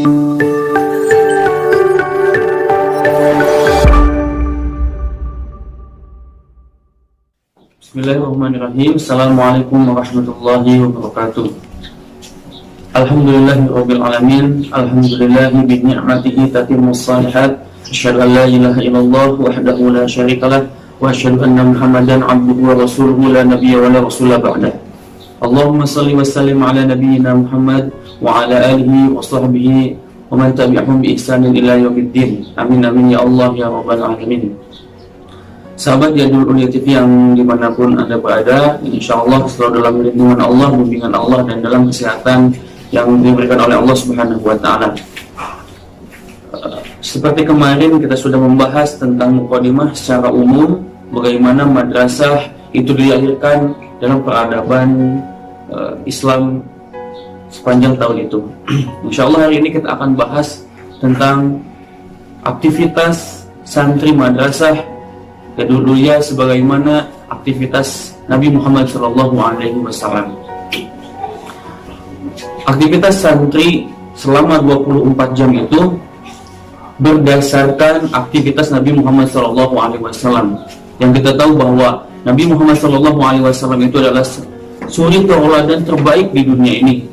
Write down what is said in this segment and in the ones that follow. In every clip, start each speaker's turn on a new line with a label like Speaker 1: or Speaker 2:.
Speaker 1: Bismillahirrahmanirrahim. Assalamualaikum warahmatullahi wabarakatuh. Alhamdulillahirabbil alamin. Alhamdulillahi bi ni'matihi tatimmus shalihat. Asyhadu an la ilaha illallah wahdahu la syarikalah wa asyhadu anna Muhammadan 'abduhu wa rasuluhu la nabiyya wa la rasula ba'da. Allahumma shalli wa sallim ala nabiyyina Muhammad wa ala alihi wa sahbihi wa man tabi'ahum bi ihsanin ila yaumiddin. Amin amin ya Allah ya rabbal alamin. Sahabat Jadul Ulia TV yang dimanapun Anda berada, insyaallah selalu dalam lindungan Allah, bimbingan Allah, dan dalam kesehatan yang diberikan oleh Allah Subhanahu wa Ta'ala. Seperti kemarin kita sudah membahas tentang mukadimah secara umum, bagaimana madrasah itu dilahirkan dalam peradaban Islam sepanjang tahun itu. Insyaallah hari ini kita akan bahas tentang aktivitas santri madrasah Jadul Ulia sebagaimana aktivitas Nabi Muhammad SAW. Aktivitas santri selama 24 jam itu berdasarkan aktivitas Nabi Muhammad SAW. Yang kita tahu bahwa Nabi Muhammad SAW itu adalah suri tauladan terbaik di dunia ini,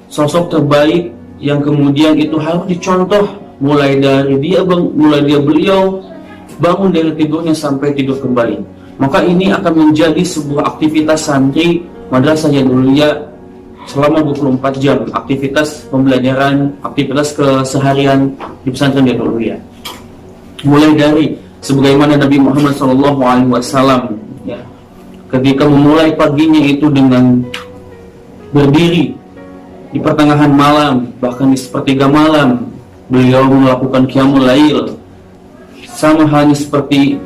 Speaker 1: sosok terbaik yang kemudian itu harus dicontoh mulai dari beliau bangun dari tidurnya sampai tidur kembali. Maka ini akan menjadi sebuah aktivitas santri Madrasah Jadul Ulia selama 24 jam, aktivitas pembelajaran, aktivitas keseharian di pesantren Jadul Ulia. Mulai dari sebagaimana Nabi Muhammad SAW ya, ketika memulai paginya itu dengan berdiri di pertengahan malam, bahkan di sepertiga malam beliau melakukan qiyamul lail. Sama halnya seperti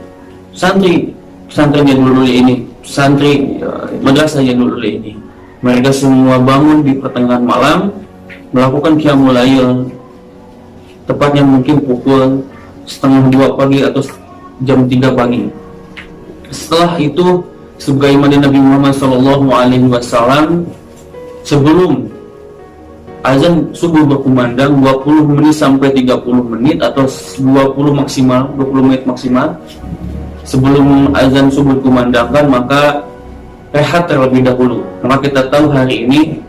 Speaker 1: santri Jadul Ulia ini, santri Madrasah Jadul Ulia ini, mereka semua bangun di pertengahan malam melakukan qiyamul lail, tepatnya mungkin pukul 1:30 pagi atau jam 3 pagi. Setelah itu, sebagaimana Nabi Muhammad SAW sebelum azan subuh berkumandang 20 menit sampai 30 menit atau 20 menit maksimal sebelum azan subuh dikumandangkan, maka rehat terlebih dahulu. Maka kita tahu hari ini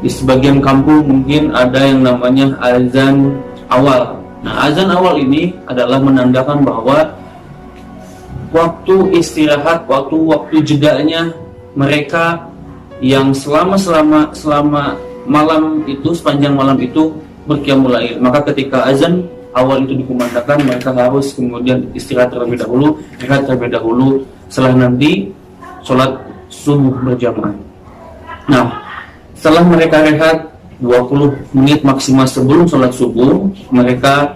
Speaker 1: di sebagian kampung mungkin ada yang namanya azan awal. Nah, azan awal ini adalah menandakan bahwa waktu istirahat, waktu jedanya mereka yang selama malam itu, sepanjang malam itu berqiyamul lail. Maka ketika azan awal itu dikumandangkan, mereka harus kemudian istirahat terlebih dahulu, rehat terlebih dahulu, setelah nanti sholat subuh berjamaah. Nah, setelah mereka rehat 20 menit maksimal sebelum sholat subuh, mereka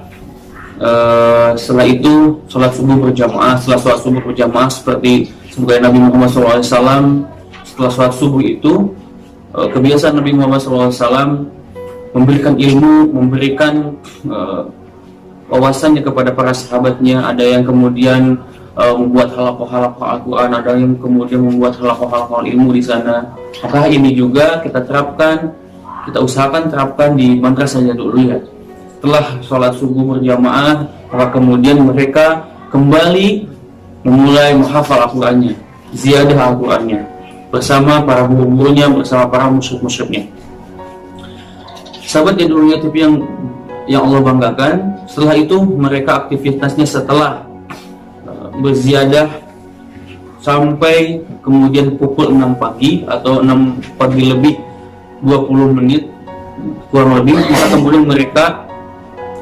Speaker 1: setelah itu sholat subuh berjamaah. Setelah sholat subuh berjamaah seperti Nabi Muhammad SAW, setelah sholat subuh itu kebiasaan Nabi Muhammad SAW memberikan ilmu, memberikan wawasannya kepada para sahabatnya. Ada yang kemudian membuat halaqah Al-Quran, ada yang kemudian membuat halaqah ilmu di sana. Maka ini juga kita usahakan terapkan di Madrasah Jadul Ulia. Setelah sholat subuh berjamaah, maka kemudian mereka kembali memulai menghafal Al-Qurannya, ziyadah Al-Qurannya, bersama para guru-gurunya, bersama para musyrik-musyriknya. Sahabat Jadul Ulia TV yang Allah banggakan, setelah itu mereka aktivitasnya setelah berziyadah sampai kemudian pukul 6 pagi atau 6 pagi lebih 20 menit kurang lebih, maka kemudian mereka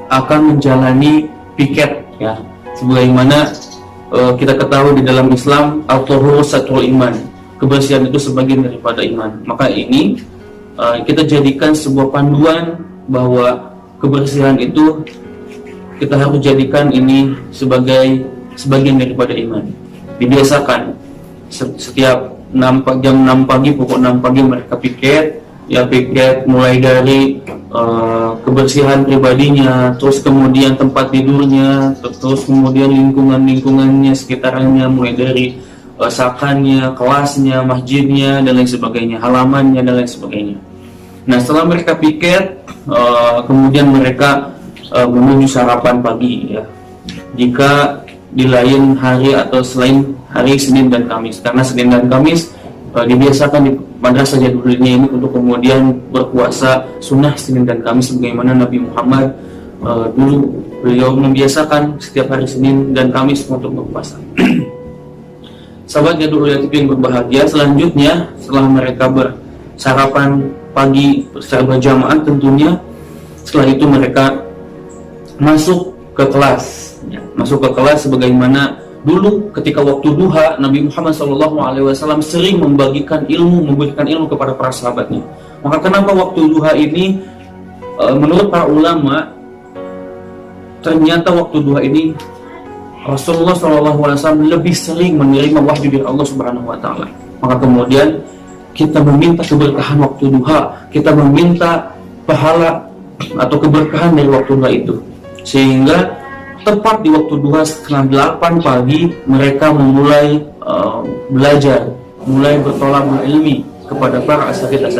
Speaker 1: akan menjalani piket ya, sebagaimana kita ketahui di dalam Islam at-tahuru satrul iman, kebersihan itu sebagian daripada iman. Maka ini kita jadikan sebuah panduan bahwa kebersihan itu kita harus jadikan ini sebagai sebagian daripada iman. Dibiasakan setiap jam 6 pagi, pukul 6 pagi mereka piket, ya piket mulai dari kebersihan pribadinya, terus kemudian tempat tidurnya, terus kemudian lingkungannya, sekitarnya, mulai dari sakannya, kelasnya, masjidnya, dan lain sebagainya, halamannya, dan lain sebagainya. Nah, setelah mereka piket, kemudian mereka menuju sarapan pagi ya. Jika di lain hari atau selain hari Senin dan Kamis, karena Senin dan Kamis dibiasakan di Madrasah Jaduliyah ini untuk kemudian berpuasa sunnah Senin dan Kamis, sebagaimana Nabi Muhammad dulu beliau membiasakan setiap hari Senin dan Kamis untuk berpuasa. Sahabat Jaduliyah TV yang berbahagia, selanjutnya setelah mereka bersarapan pagi secara berjamaah tentunya, setelah itu mereka masuk ke kelas ya. Masuk ke kelas sebagaimana dulu ketika waktu duha Nabi Muhammad SAW sering memberikan ilmu kepada para sahabatnya. Maka kenapa waktu duha ini menurut para ulama, ternyata waktu duha ini Rasulullah SAW lebih sering menerima wahyu dari Allah Subhanahu Wa Taala. Maka kemudian kita meminta keberkahan waktu duha, kita meminta pahala atau keberkahan dari waktu duha itu, sehingga tepat di waktu duha setengah 8 pagi mereka memulai belajar, mulai bertolak ilmi kepada para asatidz.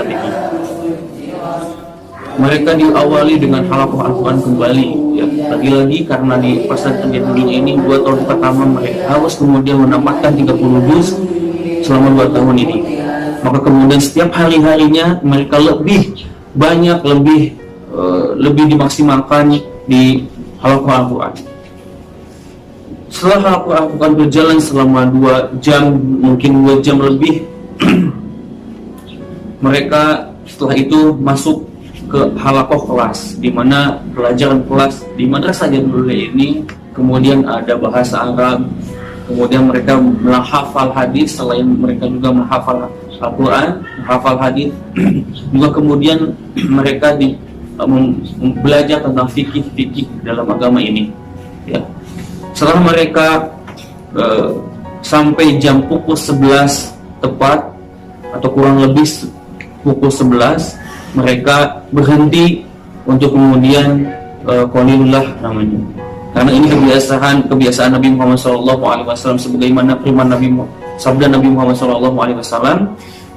Speaker 1: Mereka diawali dengan halaqah Al-Quran kembali ya. Lagi-lagi karena di pesantren Jaduliyah ini 2 tahun pertama mereka harus kemudian menambahkan 30 juz selama 2 tahun ini. Maka kemudian setiap hari-harinya mereka lebih banyak, lebih dimaksimalkan di halaqah Al-Quran. Setelah halaqah Al-Quran berjalan selama 2 jam, mungkin 2 jam lebih, mereka setelah itu masuk ke halaqah kelas, di mana pelajaran kelas di Madrasah Jaduliyah ini kemudian ada bahasa Arab, kemudian mereka menghafal hadis, selain mereka juga menghafal Al-Quran, menghafal hadis juga kemudian mereka belajar tentang fikih dalam agama ini ya. Setelah mereka sampai jam pukul 11 tepat atau kurang lebih pukul 11, mereka berhenti untuk kemudian qalilullah namanya. Karena ini kebiasaan Nabi Muhammad SAW, sebagaimana firman sabda Nabi Muhammad SAW,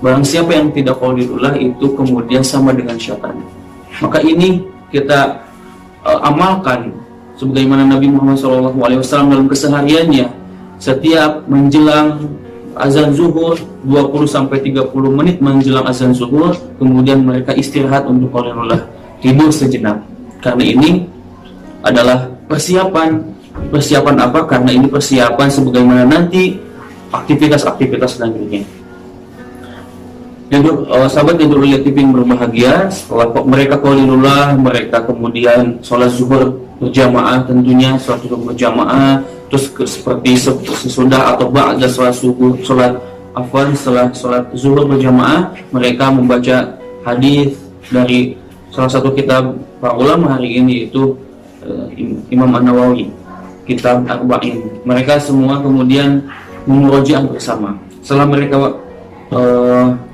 Speaker 1: barang siapa yang tidak qalilullah itu kemudian sama dengan syaitan. Maka ini kita amalkan sebagaimana Nabi Muhammad SAW dalam kesehariannya. Setiap menjelang azan zuhur 20-30 menit menjelang azan zuhur, kemudian mereka istirahat untuk qalilullah, tidur sejenak. Karena ini adalah persiapan apa? Karena ini persiapan sebagaimana nanti aktivitas selanjutnya. Sahabat Jaduliyah TV yang berbahagia, setelah mereka qalilullah, mereka kemudian sholat zuhur berjamaah, tentunya sholat zuhur berjamaah, terus seperti sesudah atau ba'da sholat setelah sholat zuhur berjamaah, mereka membaca hadis dari salah satu kitab para ulama hari ini, yaitu Imam An-Nawawi, kitab Arba'in. Mereka semua kemudian memurojaah bersama.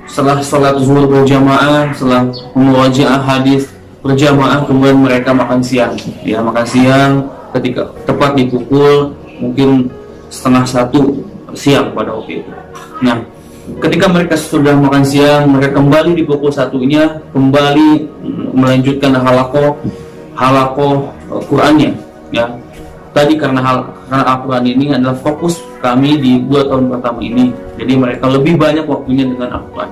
Speaker 1: Setelah sholat zuhur berjamaah, setelah memurojaah hadis berjamaah, kemudian mereka makan siang. Ya, makan siang ketika tepat di pukul mungkin 12:30 siang pada waktu itu. Nah, ketika mereka sudah makan siang, mereka kembali di pukul 1-nya kembali melanjutkan halaqah Qur'annya. Ya, tadi karena Al-Quran ini adalah fokus kami di 2 tahun pertama ini, jadi mereka lebih banyak waktunya dengan Al-Quran.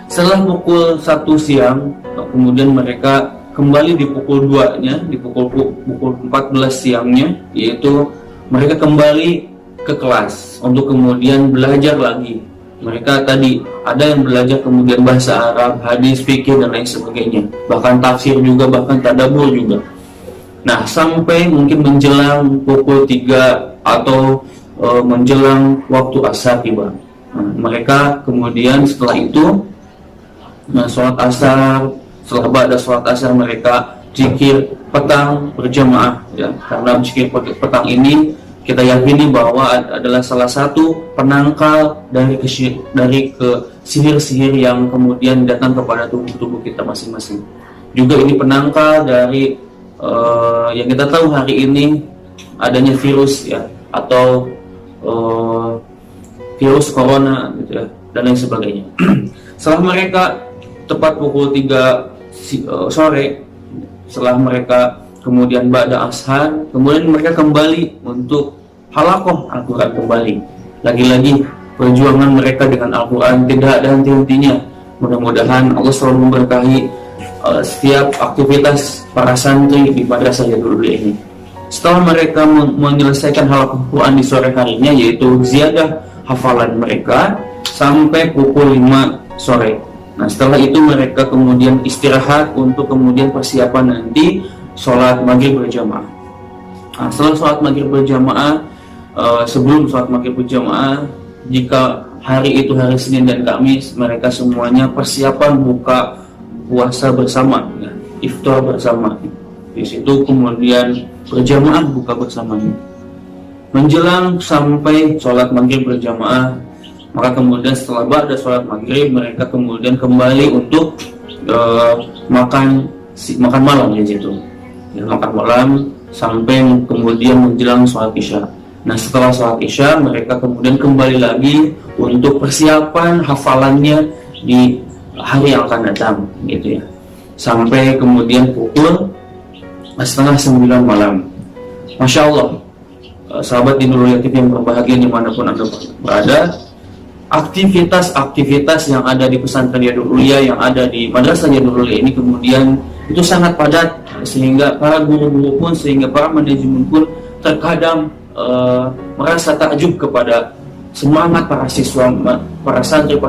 Speaker 1: Setelah pukul 1 siang, kemudian mereka kembali di pukul 2-nya, di pukul 14 siangnya, yaitu mereka kembali ke kelas untuk kemudian belajar lagi. Mereka tadi ada yang belajar kemudian bahasa Arab, hadis, fikih dan lain sebagainya, bahkan tafsir juga, bahkan tadabbur juga. Nah, sampai mungkin menjelang pukul 3 atau menjelang waktu asar tiba. Nah, mereka kemudian setelah itu sholat asar, setelah ba'da sholat asar mereka zikir petang berjamaah ya. Karena zikir petang ini kita yakini bahwa adalah salah satu penangkal dari sihir-sihir yang kemudian datang kepada tubuh kita masing-masing. Juga ini penangkal dari yang kita tahu hari ini adanya virus ya, atau virus corona gitu ya, dan lain sebagainya. Setelah mereka tepat pukul 3 sore, setelah mereka kemudian ba'da ashar, kemudian mereka kembali untuk halakoh Al-Quran kembali. Lagi-lagi perjuangan mereka dengan Al-Quran tidak ada henti-hentinya. Mudah-mudahan Allah selalu memberkahi setiap aktivitas para santri di Madrasah Jadul Ulia ini. Setelah mereka menyelesaikan halakoh Quran di sore harinya, yaitu ziyadah hafalan mereka sampai pukul 5 sore. Nah, setelah itu mereka kemudian istirahat untuk kemudian persiapan nanti sholat maghrib berjamaah. Nah, setelah sholat maghrib berjamaah, sebelum sholat maghrib berjamaah, jika hari itu hari Senin dan Kamis, mereka semuanya persiapan buka puasa bersama, ya, iftar bersama. Di situ kemudian berjamaah buka bersamanya. Menjelang sampai sholat maghrib berjamaah, maka kemudian setelah ba'da sholat maghrib, mereka kemudian kembali untuk makan malam di situ. Ya, makan malam sampai kemudian menjelang sholat isya. Nah, setelah sholat isya, mereka kemudian kembali lagi untuk persiapan hafalannya di hari yang akan datang, gitu ya. Sampai kemudian pukul 8:30 malam. Masya Allah, sahabat di Nurul Yatim yang berbahagia dimanapun Anda berada, aktivitas-aktivitas yang ada di pesantren Jadul Ulia, yang ada di Madrasah Jadul Ulia ini kemudian itu sangat padat, sehingga para guru-guru pun, sehingga para manajemen pun terkadang merasa takjub kepada semangat para siswa, para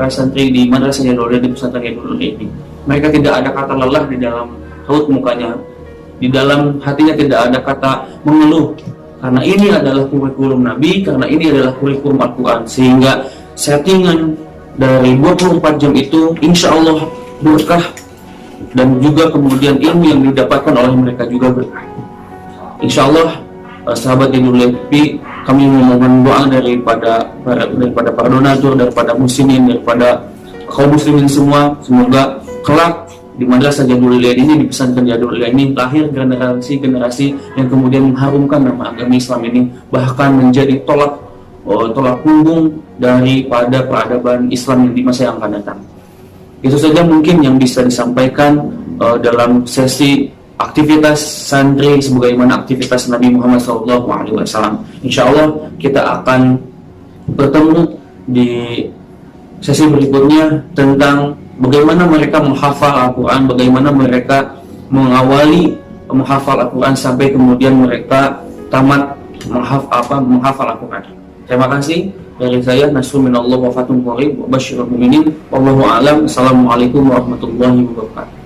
Speaker 1: santri di Madrasah Jadul Ulia, di pesantren Jadul Ulia ini. Mereka tidak ada kata lelah di dalam raut mukanya, di dalam hatinya tidak ada kata mengeluh, karena ini adalah kurikulum Nabi, karena ini adalah kurikulum Al-Quran, sehingga settingan dari 24 jam itu insya Allah berkah, dan juga kemudian ilmu yang didapatkan oleh mereka juga berkah. Insya Allah, sahabat Jadul Ulia, kami memohon doa daripada para donatur, daripada muslimin, daripada kaum muslimin semua, semoga kelak di Madrasah Jadul Ulia ini, di pesantren Jadul Ulia ini, lahir generasi-generasi yang kemudian mengharumkan nama agama Islam ini, bahkan menjadi tolak punggung daripada peradaban Islam yang di masa yang akan datang. Itu saja mungkin yang bisa disampaikan dalam sesi aktivitas santri sebagaimana aktivitas Nabi Muhammad SAW. Insya Allah kita akan bertemu di sesi berikutnya tentang bagaimana mereka menghafal Al-Quran, bagaimana mereka mengawali menghafal Al-Quran sampai kemudian mereka tamat menghafal Al-Quran. Terima kasih dari saya, Nasrul minallah wa fatum qarib wa basyirul mu'minin. Wallahu a'lam. Assalamualaikum warahmatullahi wabarakatuh.